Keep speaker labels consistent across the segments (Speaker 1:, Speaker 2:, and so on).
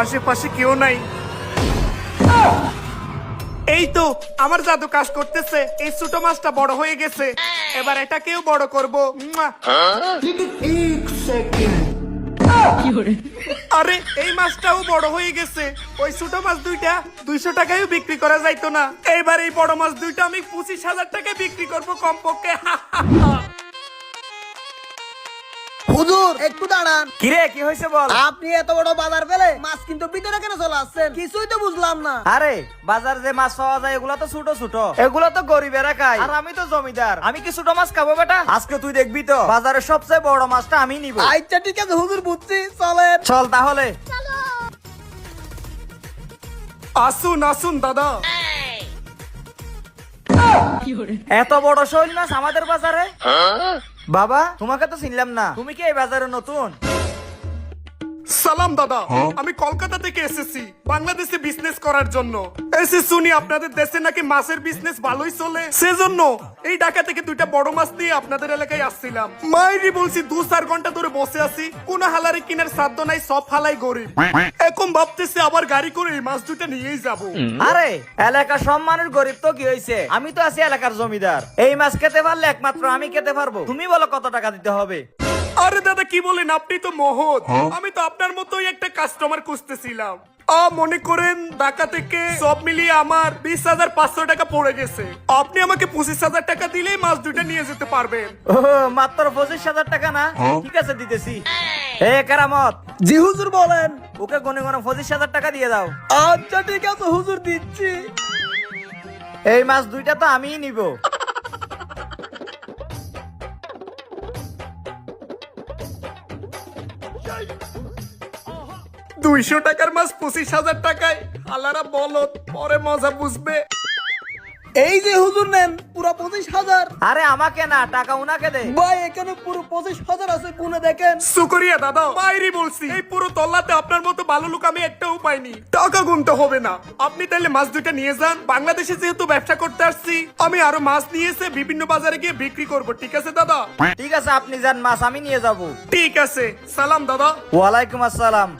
Speaker 1: আশেপাশে কেউ নাই। এই তো আমার জাদু কাজ করতেছে। এই ছোট মাছটা বড় হয়ে গেছে, এবার এটাকেও বড় করবো। আরে এই মাছটাও বড় হয়ে গেছে। ওই ছোট মাছ দুইটা 200 টাকায় বিক্রি করা যাইতো না, এইবার এই বড় মাছ দুইটা আমি 25,000 টাকায় বিক্রি করবো কমপক্ষে।
Speaker 2: হুজুর একটু দাঁড়ান।
Speaker 3: কিরে কি হয়েছে বল?
Speaker 2: আপনি এত বড় বাজার পেলে মাছ কিন্তু ভিতরে কেন চলে আসছেন? কিছুই তো বুঝলাম না।
Speaker 3: আরে বাজার যে মাছ পাওয়া যায় এগুলো তো ছোট ছোট, এগুলো তো গরিবেরা খায়, আর আমি তো জমিদার, আমি কি ছোট মাছ খাবো বেটা? আজকে তুই দেখবি তো বাজারের সবচেয়ে বড় মাছটা আমি নিব।
Speaker 2: আচ্ছা ঠিক আছে হুজুর, বুঝছি, চলেন।
Speaker 3: চল তাহলে।
Speaker 1: আসুন আসুন দাদা।
Speaker 3: এত বড় শৈল মাছ আমাদের বাজারে? বাবা তোমাকে তো চিনলাম না, তুমি কি এই বাজারে নতুন?
Speaker 1: সালাম দাদা, আমি কলকাতা থেকে এসেছি বাংলাদেশে বিজনেস করার জন্য। এসে শুনি আপনাদের দেশে নাকি মাছের বিজনেস ভালোই চলে, সেজন্য এই ঢাকা থেকে দুইটা বড় মাছ নিয়ে আপনাদের এলাকায় আসছিলাম। মাইরি বলছি 2-4 ঘন্টা ধরে বসে আছি, কোন হালারে কিনার সাধ্য নাই, সব হালাই গরিব। এখন ভাবতেছি আবার গাড়ি করে এই মাছ দুইটা নিয়েই যাব।
Speaker 3: আরে এলাকার সব মানুষ গরিব তো কি হয়েছে, আমি তো আছি এলাকার জমিদার। এই মাছ খেতে পারলে একমাত্র আমি খেতে পারবো, তুমি বলো কত টাকা দিতে হবে?
Speaker 1: আরে দাদা কি বলেন, আপনি তো মহৎ, আমি তো আপনার মতোই একটা কাস্টমার খুঁজতেছিলাম। মনে করেন ঢাকা থেকে সব মিলিয়ে আমার 20,500 টাকা পড়ে গেছে। আপনি আমাকে 25,000 টাকা দিলেই মাছ দুইটা নিয়ে যেতে পারবেন।
Speaker 3: ও মাত্র 25,000 টাকা না? ঠিক আছে দিতেছি। এ কেরামত,
Speaker 2: জি হুজুর বলেন।
Speaker 3: ওকে গনে গনে 25,000 টাকা দিয়ে দাও।
Speaker 2: আচ্ছা ঠিক আছে হুজুর, দিচ্ছি।
Speaker 3: এই মাছ দুইটা তো আমিই নিব।
Speaker 1: 200 টাকার মাছ 25,000 টাকায়, আলারা বলো পরে মজা বুঝবে।
Speaker 2: এই যে হুজুর নেন পুরো 25,000।
Speaker 3: আরে আমাকে না, টাকা উনাকে দে।
Speaker 2: ভাই এখানে পুরো 25,000 আছে, গুনে দেখেন।
Speaker 1: শুকরিয়া দাদা, মাইরি বলছি এই পুরো তল্লাতে আপনার মতো ভালো লোক আমি একটাও পাইনি। টাকা গুনতে হবে না, আপনি তাইলে মাছ দুইটা নিয়ে যান। বাংলাদেশে যেহেতু ব্যবসা করতে আসছি, আমি আরো মাছ নিয়ে এসে বিভিন্ন বাজারে গিয়ে বিক্রি করব। ঠিক আছে দাদা?
Speaker 3: ঠিক আছে আপনি যান, মাছ আমি নিয়ে যাব।
Speaker 1: ঠিক আছে, সালাম দাদা।
Speaker 3: ওয়ালাইকুম আসসালাম।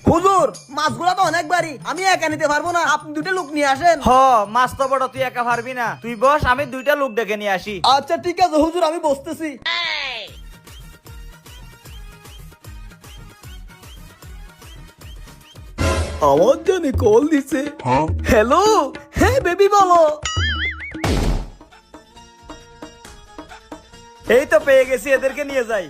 Speaker 2: হুজুর মাছগুলা তো অনেক বাড়ি, আমি একা নিতে পারবো না, আপনি দুটো লোক নিয়ে আসেন।
Speaker 3: হ মাছ তো বড়, তুই একা পারবি না, তুই বস, আমি দুইটা লোক ডেকে নিয়ে আসি।
Speaker 2: আচ্ছা ঠিক আছে হুজুর, আমি বসতেছি। আমার জানি কল দিছে। হ্যালো, হ্যাঁ বেবি বলো।
Speaker 3: এই তো পেয়ে গেছি, এদেরকে নিয়ে যাই।